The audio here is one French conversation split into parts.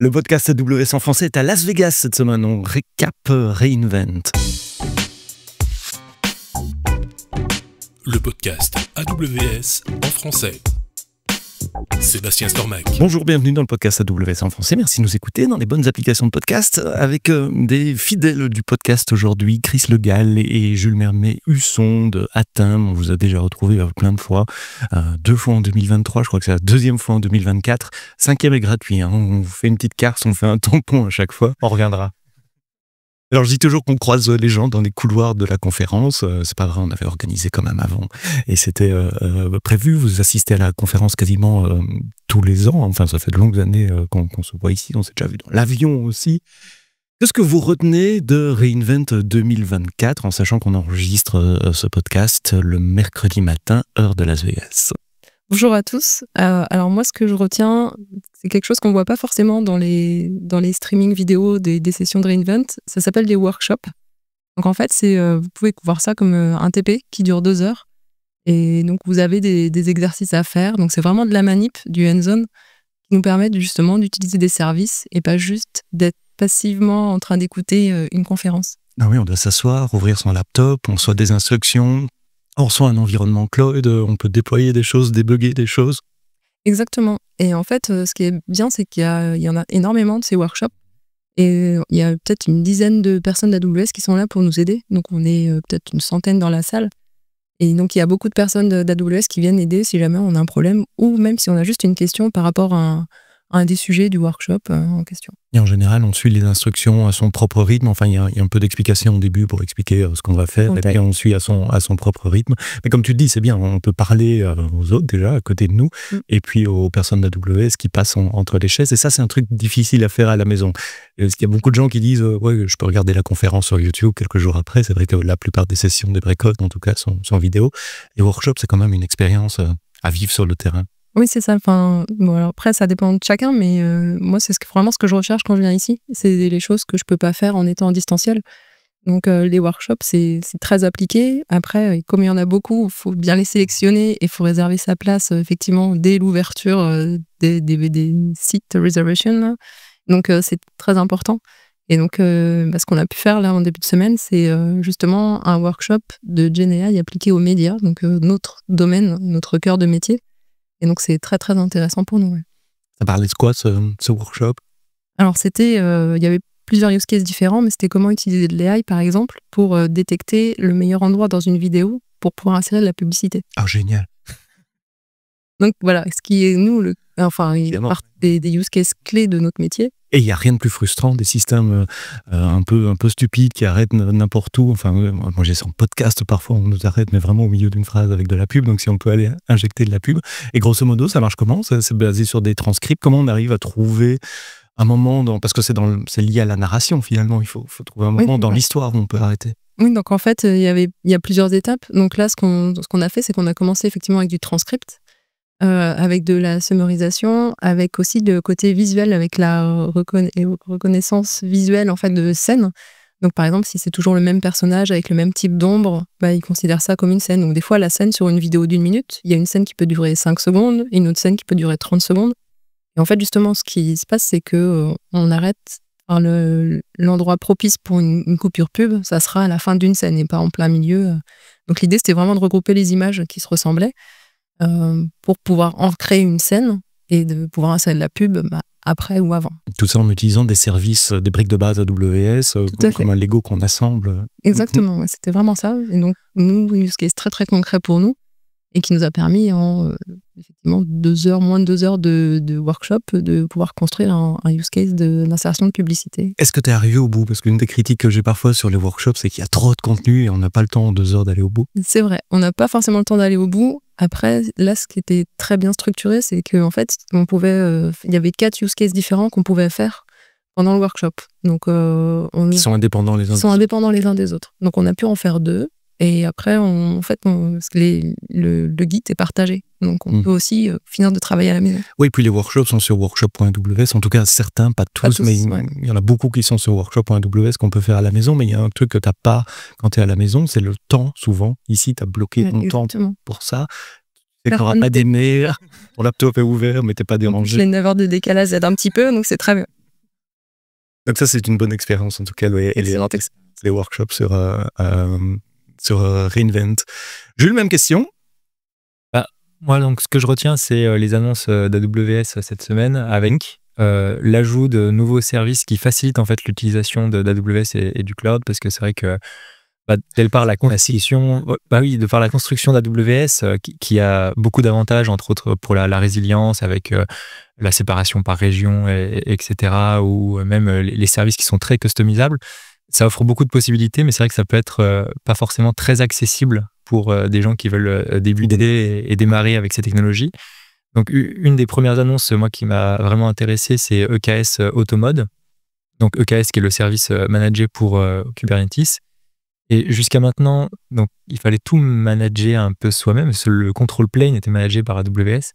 Le podcast AWS en français est à Las Vegas cette semaine. On récap Reinvent. Le podcast AWS en français. Sébastien Stormac. Bonjour, bienvenue dans le podcast AWS en français. Merci de nous écouter dans les bonnes applications de podcast avec des fidèles du podcast aujourd'hui, Chris Le Gall et Jules Mermet-Husson de Atem. On vous a déjà retrouvé plein de fois, 2 fois en 2023, je crois que c'est la 2e fois en 2024. 5e est gratuit, hein. On vous fait une petite carte, on fait un tampon à chaque fois. On reviendra. Alors je dis toujours qu'on croise les gens dans les couloirs de la conférence, c'est pas vrai, on avait organisé quand même avant et c'était prévu. Vous assistez à la conférence quasiment tous les ans, enfin ça fait de longues années qu'on se voit ici, on s'est déjà vu dans l'avion aussi. Qu'est-ce que vous retenez de Reinvent 2024 en sachant qu'on enregistre ce podcast le mercredi matin, heure de Las Vegas? Bonjour à tous. Alors moi, ce que je retiens, c'est quelque chose qu'on voit pas forcément dans les streaming vidéo des sessions de Reinvent. Ça s'appelle des workshops. Donc en fait, vous pouvez voir ça comme un TP qui dure 2 heures. Et donc vous avez des exercices à faire. Donc c'est vraiment de la manip, du hands-on, qui nous permet justement d'utiliser des services et pas juste d'être passivement en train d'écouter une conférence. Ah oui, on doit s'asseoir, ouvrir son laptop, on reçoit des instructions. On reçoit un environnement cloud, on peut déployer des choses, débugger des choses. Exactement. Et en fait, ce qui est bien, c'est qu'il y en a énormément de ces workshops. Et il y a peut-être une dizaine de personnes d'AWS qui sont là pour nous aider. Donc, on est peut-être une centaine dans la salle. Et donc, il y a beaucoup de personnes d'AWS qui viennent aider si jamais on a un problème ou même si on a juste une question par rapport à un des sujets du workshop en question. Et en général, on suit les instructions à son propre rythme. Enfin, il y a un peu d'explication au début pour expliquer ce qu'on va faire. Et puis, on suit à son propre rythme. Mais comme tu le dis, c'est bien. On peut parler aux autres déjà, à côté de nous. Et puis aux personnes d'AWS qui passent entre les chaises. Et ça, c'est un truc difficile à faire à la maison. Il y a beaucoup de gens qui disent ouais, je peux regarder la conférence sur YouTube quelques jours après. C'est vrai que la plupart des sessions des breakouts, en tout cas, sont vidéo. Les workshops, c'est quand même une expérience à vivre sur le terrain. Oui, c'est ça. Enfin, bon, alors après, ça dépend de chacun, mais moi, c'est vraiment ce que je recherche quand je viens ici. C'est les choses que je peux pas faire en étant en distanciel. Donc, les workshops, c'est très appliqué. Après, comme il y en a beaucoup, il faut bien les sélectionner et il faut réserver sa place, effectivement, dès l'ouverture des sites reservation. Là. Donc, c'est très important. Et donc, ce qu'on a pu faire là en début de semaine, c'est justement un workshop de GenAI appliqué aux médias, donc notre domaine, notre cœur de métier. Et donc, c'est très, très intéressant pour nous. Ouais. Ça parlait de quoi, ce workshop? Alors, il y avait plusieurs use cases différents, mais c'était comment utiliser de l'AI, par exemple, pour détecter le meilleur endroit dans une vidéo pour pouvoir insérer de la publicité. Ah, génial. Donc, voilà, ce qui est, nous, il part des use cases clés de notre métier. Et il n'y a rien de plus frustrant, des systèmes un peu stupides qui arrêtent n'importe où. Enfin, moi j'ai son podcast, parfois on nous arrête, mais vraiment au milieu d'une phrase avec de la pub. Donc si on peut aller injecter de la pub. Et grosso modo, ça marche comment? C'est basé sur des transcripts. Comment on arrive à trouver un moment parce que c'est lié à la narration finalement. Il faut trouver un moment dans l'histoire où on peut arrêter. Oui, donc en fait, il y a plusieurs étapes. Donc là, ce qu'on a fait, c'est qu'on a commencé effectivement avec du transcript. Avec de la summarisation, avec aussi le côté visuel, avec la reconnaissance visuelle en fait de scène. Donc par exemple, si c'est toujours le même personnage avec le même type d'ombre, ils considèrent ça comme une scène. Donc des fois, la scène sur une vidéo d'1 minute, il y a une scène qui peut durer 5 secondes et une autre scène qui peut durer 30 secondes. Et en fait, justement, ce qui se passe, c'est que on arrête l'endroit propice pour une coupure pub, ça sera à la fin d'une scène et pas en plein milieu. Donc l'idée, c'était vraiment de regrouper les images qui se ressemblaient. Pour pouvoir en créer une scène et de pouvoir insérer de la pub après ou avant. Tout ça en utilisant des services, des briques de base AWS, comme un Lego qu'on assemble. Exactement, ouais, c'était vraiment ça. Et donc, nous, use case très très concret pour nous et qui nous a permis en effectivement moins de 2 heures de workshop de pouvoir construire un use case d'insertion de publicité. Est-ce que tu es arrivé au bout? Parce qu'une des critiques que j'ai parfois sur les workshops, c'est qu'il y a trop de contenu et on n'a pas le temps en 2 heures d'aller au bout. C'est vrai, on n'a pas forcément le temps d'aller au bout. Après, là, ce qui était très bien structuré, c'est qu'en fait, il y avait 4 use cases différents qu'on pouvait faire pendant le workshop. Donc, Ils sont indépendants les uns Ils sont indépendants les uns des autres. Donc, on a pu en faire 2. Et après, le guide est partagé. Donc, on peut aussi finir de travailler à la maison. Oui, puis les workshops sont sur workshop.aws. En tout cas, certains, pas tous, mais il y en a beaucoup qui sont sur workshop.aws qu'on peut faire à la maison. Mais il y a un truc que tu n'as pas quand tu es à la maison, c'est le temps, souvent. Ici, tu as bloqué ton temps pour ça. C'est qu'on n'aura pas des mails, ton laptop est ouvert, mais tu n'es pas dérangé. Les 9 heures de décalage aident un petit peu, donc c'est très bien. Donc ça, c'est une bonne expérience, en tout cas, les workshops sur Reinvent. Jules, même question. Moi, donc, ce que je retiens, c'est les annonces d'AWS cette semaine avec l'ajout de nouveaux services qui facilitent en fait l'utilisation d'AWS et du cloud, parce que c'est vrai que de par la construction, d'AWS qui a beaucoup d'avantages, entre autres pour la résilience avec la séparation par région, etc., ou même les services qui sont très customisables. Ça offre beaucoup de possibilités, mais c'est vrai que ça peut être pas forcément très accessible pour des gens qui veulent débuter et démarrer avec ces technologies. Donc, une des premières annonces, moi, qui m'a vraiment intéressé, c'est EKS Automode. Donc, EKS qui est le service managé pour Kubernetes. Et jusqu'à maintenant, donc, il fallait tout manager un peu soi-même. Le control plane était managé par AWS.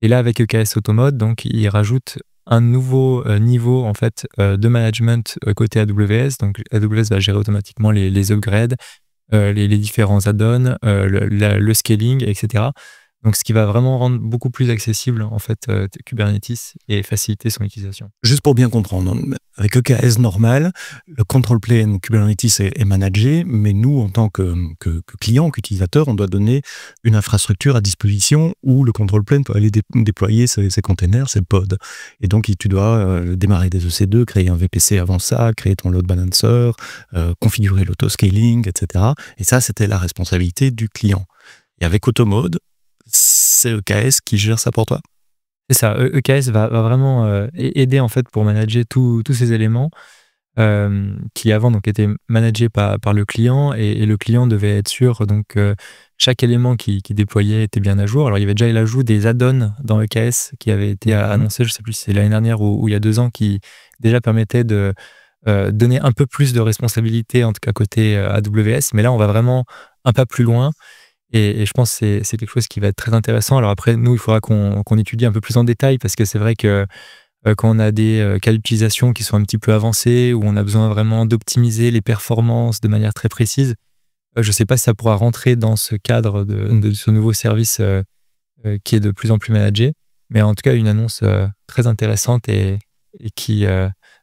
Et là, avec EKS Automode, donc, il rajoute un nouveau niveau en fait, de management côté AWS. Donc, AWS va gérer automatiquement les upgrades, les différents add-ons, le scaling, etc. Donc, ce qui va vraiment rendre beaucoup plus accessible en fait Kubernetes et faciliter son utilisation. Juste pour bien comprendre, avec EKS normal, le control plane Kubernetes est managé, mais nous, en tant que client, qu'utilisateur, on doit donner une infrastructure à disposition où le control plane peut aller déployer ses containers, ses pods. Et donc, tu dois démarrer des EC2, créer un VPC avant ça, créer ton load balancer, configurer l'autoscaling, etc. Et ça, c'était la responsabilité du client. Et avec Automode, c'est EKS qui gère ça pour toi? C'est ça, EKS va vraiment aider en fait pour manager tous ces éléments qui avant donc étaient managés par le client et le client devait être sûr donc chaque élément qui déployait était bien à jour. Alors il y avait déjà l'ajout des add-ons dans EKS qui avait été annoncé, je ne sais plus si c'est l'année dernière ou il y a 2 ans, qui déjà permettait de donner un peu plus de responsabilité en tout cas côté AWS, mais là on va vraiment un pas plus loin. Et je pense que c'est quelque chose qui va être très intéressant. Alors après, nous, il faudra qu'on étudie un peu plus en détail parce que c'est vrai que quand on a des cas d'utilisation qui sont un petit peu avancés, où on a besoin vraiment d'optimiser les performances de manière très précise, je ne sais pas si ça pourra rentrer dans ce cadre de ce nouveau service qui est de plus en plus managé. Mais en tout cas, une annonce très intéressante et qui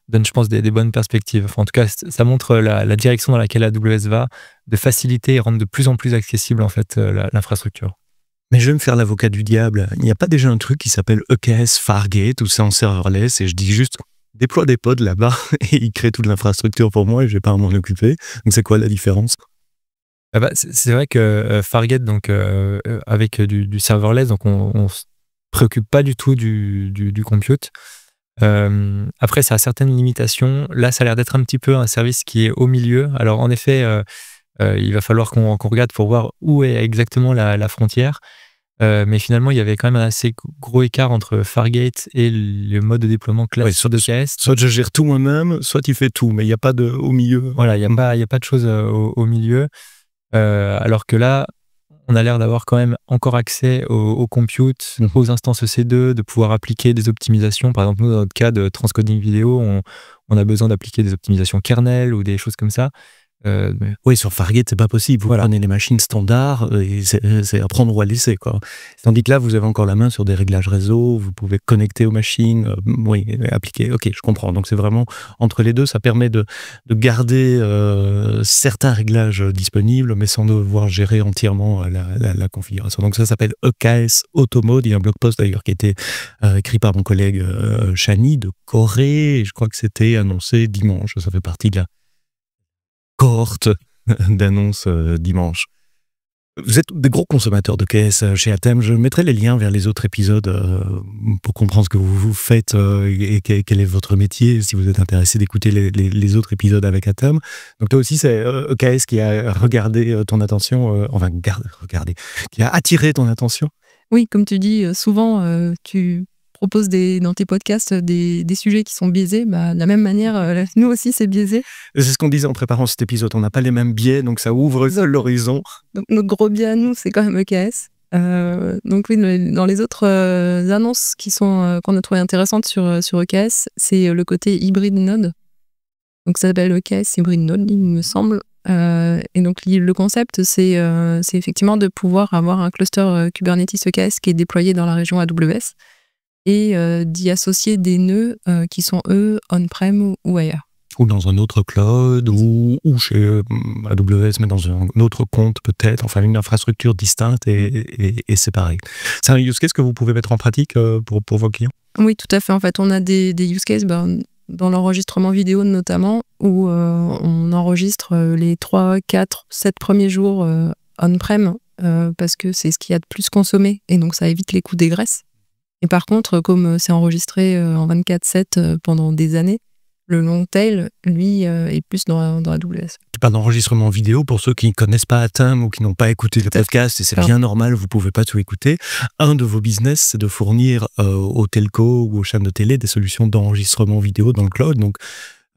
donne, je pense, des bonnes perspectives. Enfin, en tout cas, ça montre la direction dans laquelle AWS va, de faciliter et rendre de plus en plus accessible en fait, l'infrastructure. Mais je vais me faire l'avocat du diable. Il n'y a pas déjà un truc qui s'appelle EKS Fargate, ou c'est en serverless, et je dis juste, déploie des pods là-bas, et il crée toute l'infrastructure pour moi, et je n'ai pas à m'en occuper. Donc c'est quoi la différence? C'est vrai que Fargate, donc, avec du serverless, donc on ne se préoccupe pas du tout du compute. Après, ça a certaines limitations. Là, ça a l'air d'être un petit peu un service qui est au milieu. Alors, en effet, il va falloir qu'on regarde pour voir où est exactement la frontière. Mais finalement, il y avait quand même un assez gros écart entre Fargate et le mode de déploiement classique de EKS. Soit je gère tout moi-même, soit tu fais tout, mais il n'y a pas au milieu. Voilà, il n'y a pas de chose au milieu. Alors que là, on a l'air d'avoir quand même encore accès au compute, aux instances EC2, de pouvoir appliquer des optimisations. Par exemple, nous, dans notre cas de transcoding vidéo, on a besoin d'appliquer des optimisations kernel ou des choses comme ça. Oui, sur Fargate, c'est pas possible. Vous prenez les machines standards et c'est à prendre ou à laisser, quoi. Tandis que là, vous avez encore la main sur des réglages réseau, vous pouvez connecter aux machines, appliquer. Ok, je comprends. Donc c'est vraiment entre les deux, ça permet de garder certains réglages disponibles, mais sans devoir gérer entièrement la configuration. Donc ça s'appelle EKS Automode. Il y a un blog post d'ailleurs qui a été écrit par mon collègue Chani de Corée. Et je crois que c'était annoncé dimanche. Ça fait partie de la cohorte d'annonces dimanche. Vous êtes des gros consommateurs de KS chez Atem. Je mettrai les liens vers les autres épisodes pour comprendre ce que vous faites et quel est votre métier, si vous êtes intéressé d'écouter les autres épisodes avec Atem. Donc toi aussi, c'est EKS qui a regardé ton attention, qui a attiré ton attention. Oui, comme tu dis, souvent tu proposes dans tes podcasts des sujets qui sont biaisés. De la même manière, nous aussi, c'est biaisé. C'est ce qu'on disait en préparant cet épisode. On n'a pas les mêmes biais, donc ça ouvre l'horizon. Donc, notre gros biais à nous, c'est quand même EKS. Donc oui, dans les autres annonces qu'on a trouvé intéressantes sur EKS, c'est le côté hybride node. Donc ça s'appelle EKS hybride node, il me semble. Et donc le concept, c'est effectivement de pouvoir avoir un cluster Kubernetes EKS qui est déployé dans la région AWS et d'y associer des nœuds qui sont, eux, on-prem ou ailleurs. ou dans un autre cloud, ou chez AWS, mais dans un autre compte peut-être, enfin une infrastructure distincte et séparée. C'est un use case que vous pouvez mettre en pratique pour vos clients? Oui, tout à fait. En fait, on a des use cases dans l'enregistrement vidéo notamment, où on enregistre les 3, 4, 7 premiers jours on-prem, parce que c'est ce qu'il y a de plus consommé, et donc ça évite les coûts d'égresse. Et par contre, comme c'est enregistré en 24/7 pendant des années, le long tail, lui, est plus dans AWS. Tu parles d'enregistrement vidéo pour ceux qui ne connaissent pas Atem ou qui n'ont pas écouté le podcast, et c'est bien normal, vous ne pouvez pas tout écouter. Un de vos business, c'est de fournir aux telcos ou aux chaînes de télé des solutions d'enregistrement vidéo dans le cloud. Donc,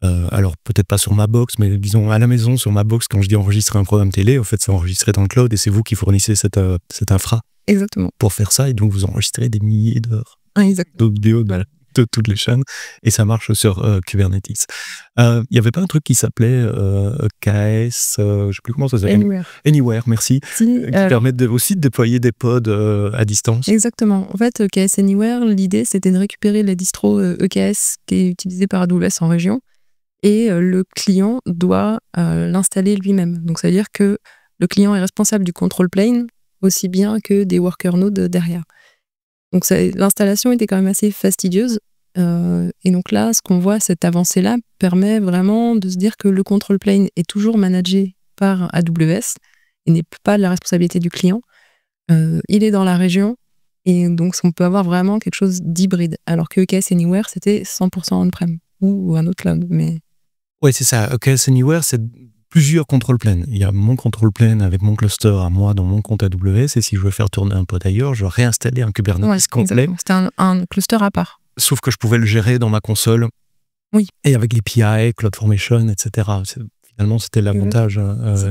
alors peut-être pas sur ma box, mais disons à la maison, sur ma box, quand je dis enregistrer un programme télé, en fait, c'est enregistré dans le cloud et c'est vous qui fournissez cette infra. Exactement. Pour faire ça, et donc vous enregistrez des milliers d'heures de vidéo de toutes les chaînes, et ça marche sur Kubernetes. Il n'y avait pas un truc qui s'appelait KS, je ne sais plus comment ça s'appelle. Anywhere, merci. Qui permet aussi de déployer des pods à distance. Exactement. En fait, KS Anywhere, l'idée, c'était de récupérer la distro EKS qui est utilisée par AWS en région, et le client doit l'installer lui-même. Donc, ça veut dire que le client est responsable du control plane, aussi bien que des worker nodes derrière. Donc l'installation était quand même assez fastidieuse. Et donc là, ce qu'on voit, cette avancée-là, permet vraiment de se dire que le control plane est toujours managé par AWS et n'est pas de la responsabilité du client. Il est dans la région, et donc on peut avoir vraiment quelque chose d'hybride. Alors que EKS Anywhere, c'était 100% on-prem ou un autre cloud. Oui, c'est ça. EKS Anywhere, c'est plusieurs control planes. Il y a mon control plane avec mon cluster à moi dans mon compte AWS, et si je veux faire tourner un pod ailleurs, je dois réinstaller un Kubernetes complet. C'était un cluster à part. Sauf que je pouvais le gérer dans ma console. Oui. Et avec l'API, CloudFormation, etc. Finalement, c'était l'avantage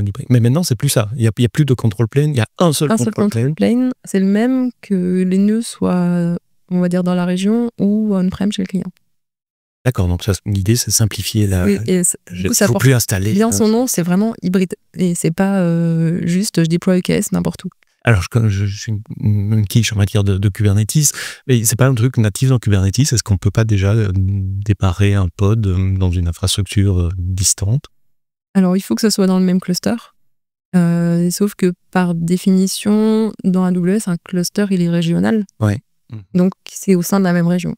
du prix. Mais maintenant, c'est plus ça. Il n'y a plus de control plane, il y a un seul control plane. C'est le même que les nœuds soient, on va dire, dans la région ou on-prem chez le client. D'accord, donc l'idée, c'est simplifier la... Oui, et du coup, ça porte plus installer. Bien son nom, c'est vraiment hybride. Et c'est pas juste, je déploie EKS n'importe où. Alors, je suis une quiche en matière de Kubernetes, mais c'est pas un truc natif dans Kubernetes. Est-ce qu'on peut pas déjà déparer un pod dans une infrastructure distante? Alors, il faut que ce soit dans le même cluster. Sauf que par définition, dans AWS, un cluster, il est régional. Ouais. Donc, c'est au sein de la même région.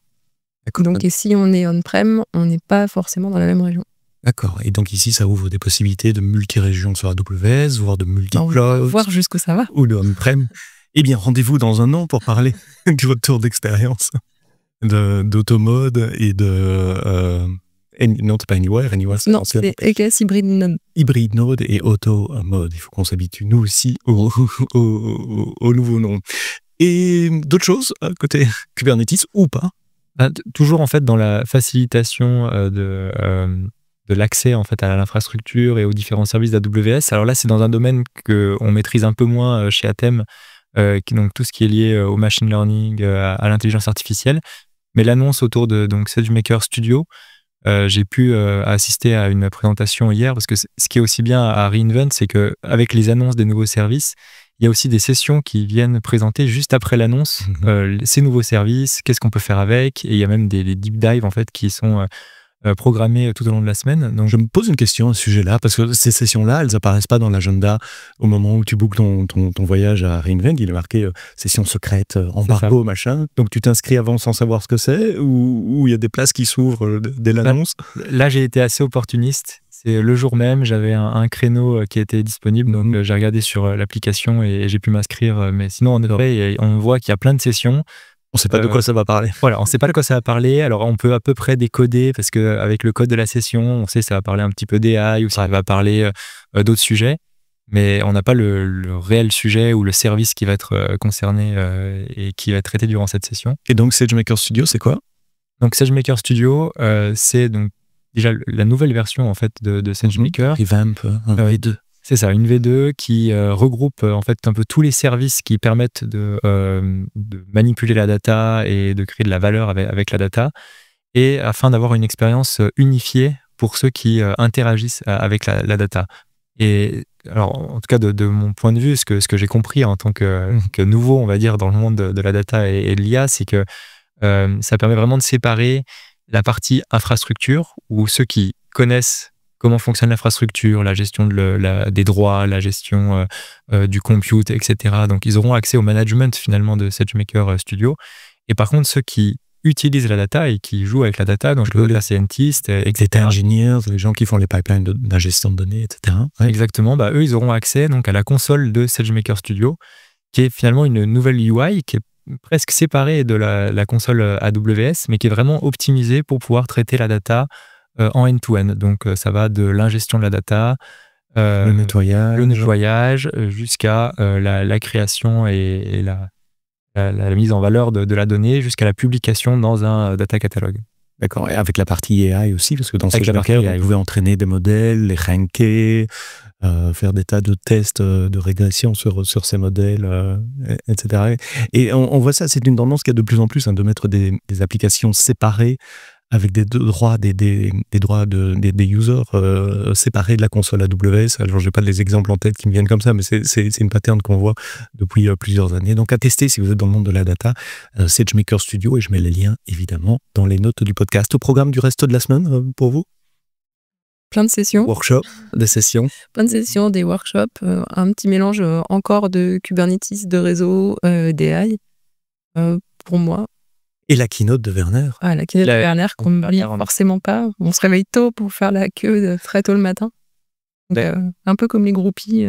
Donc, et si on est on-prem, on n'est pas forcément dans la même région. D'accord. Et donc ici, ça ouvre des possibilités de multi-régions sur AWS, voire de multi-cloud. Voir jusqu'où ça va. Ou de on-prem. Eh bien, rendez-vous dans un an pour parler du retour d'expérience d'Automode et de... non, c'est pas Anywhere. Non, c'est EKS Hybrid Node. Hybrid Node et Automode. Il faut qu'on s'habitue, nous aussi, au nouveau nom. Et d'autres choses à côté Kubernetes ou pas? Toujours en fait dans la facilitation de l'accès en fait à l'infrastructure et aux différents services d'AWS. Alors là, c'est dans un domaine qu'on maîtrise un peu moins chez Atem, donc tout ce qui est lié au machine learning, à l'intelligence artificielle. Mais l'annonce autour de SageMaker Studio, j'ai pu assister à une présentation hier, parce que ce qui est aussi bien à re:Invent, c'est qu'avec les annonces des nouveaux services, il y a aussi des sessions qui viennent présenter juste après l'annonce ces nouveaux services, qu'est-ce qu'on peut faire avec, et il y a même des deep dives en fait qui sont programmées tout au long de la semaine. Donc je me pose une question à ce sujet-là, parce que ces sessions-là, elles apparaissent pas dans l'agenda au moment où tu bookes ton voyage à re:Invent. Il est marqué session secrète, embargo, machin. Donc tu t'inscris avant sans savoir ce que c'est, ou il y a des places qui s'ouvrent dès l'annonce? Là, j'ai été assez opportuniste. C'est le jour même, j'avais un créneau qui était disponible, donc j'ai regardé sur l'application et j'ai pu m'inscrire. Mais sinon, on voit qu'il y a plein de sessions. On ne sait pas de quoi ça va parler. Voilà, on ne sait pas de quoi ça va parler. Alors, on peut à peu près décoder, parce qu'avec le code de la session, on sait que ça va parler un petit peu d'AI ou ça va parler d'autres sujets. Mais on n'a pas le réel sujet ou le service qui va être concerné et qui va être traité durant cette session. Et donc, SageMaker Studio, c'est quoi? Donc, SageMaker Studio, c'est donc déjà la nouvelle version en fait de SageMaker. Revamp, un V2. C'est ça, une V2 qui regroupe en fait un peu tous les services qui permettent de manipuler la data et de créer de la valeur avec la data, et afin d'avoir une expérience unifiée pour ceux qui interagissent avec la data. Et alors, en tout cas, de mon point de vue, ce que j'ai compris en tant que nouveau, on va dire, dans le monde de la data et de l'IA, c'est que ça permet vraiment de séparer la partie infrastructure, où ceux qui connaissent comment fonctionne l'infrastructure, la gestion des droits, la gestion du compute, etc. Donc, ils auront accès au management finalement de SageMaker Studio. Et par contre, ceux qui utilisent la data et qui jouent avec la data, donc les data scientists, etc. Les ingénieurs, les gens qui font les pipelines de la gestion de données, etc. Ouais. Exactement. Eux, ils auront accès donc à la console de SageMaker Studio, qui est finalement une nouvelle UI qui est presque séparée de la console AWS, mais qui est vraiment optimisée pour pouvoir traiter la data en end-to-end. Donc, ça va de l'ingestion de la data, le nettoyage jusqu'à la création et la mise en valeur de la donnée jusqu'à la publication dans un data catalogue. D'accord, et avec la partie AI aussi, parce que dans SageMaker, vous pouvez entraîner des modèles, les ranker, faire des tas de tests de régression sur ces modèles, etc. Et on voit ça, c'est une tendance qu'il y a de plus en plus, de mettre des applications séparées avec des droits des users séparés de la console AWS. Alors, je n'ai pas les exemples en tête qui me viennent comme ça, mais c'est une pattern qu'on voit depuis plusieurs années. Donc, à tester si vous êtes dans le monde de la data, SageMaker Studio, et je mets les liens, évidemment, dans les notes du podcast. Au programme du reste de la semaine, pour vous? Plein de sessions. Workshops, des sessions. Plein de sessions, des workshops, un petit mélange encore de Kubernetes, de réseau, d'AI, pour moi. Et la keynote de Werner. Ah, la keynote de Werner, qu'on ne lit forcément pas. On se réveille tôt pour faire la queue très tôt le matin. Donc, un peu comme les groupies,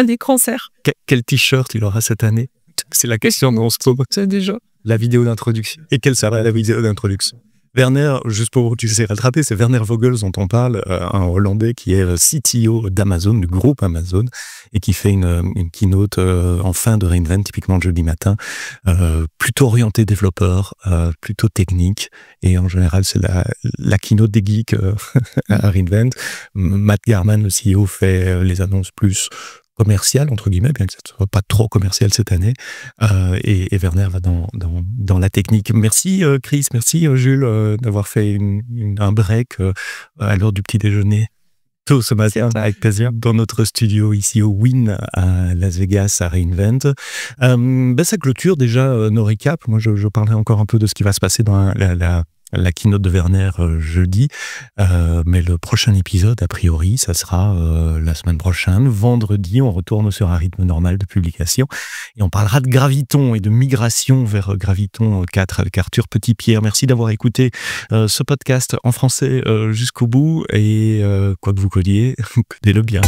des cancers. Quel t-shirt il aura cette année? C'est la question qu'on se pose. C'est déjà. La vidéo d'introduction. Et quelle sera la vidéo d'introduction? Werner, juste pour que tu sais rattraper, c'est Werner Vogels dont on parle, un Hollandais qui est CTO d'Amazon, du groupe Amazon, et qui fait une keynote en fin de reInvent, typiquement le jeudi matin, plutôt orienté développeur, plutôt technique, et en général c'est la keynote des geeks à reInvent. Matt Garman, le CEO, fait les annonces plus commercial, entre guillemets, bien que ça ne soit pas trop commercial cette année. Et Werner va dans la technique. Merci Chris, merci Jules d'avoir fait un break à l'heure du petit déjeuner tôt ce matin, avec plaisir, dans notre studio ici au Wynn à Las Vegas à reInvent. Ça clôture déjà nos récaps. Moi, je parlerai encore un peu de ce qui va se passer dans la keynote de Werner jeudi, mais le prochain épisode, a priori, ça sera la semaine prochaine, vendredi. On retourne sur un rythme normal de publication et on parlera de Graviton et de migration vers Graviton 4 avec Arthur Petitpierre. Merci d'avoir écouté ce podcast en français jusqu'au bout et quoi que vous codiez, codez-le bien.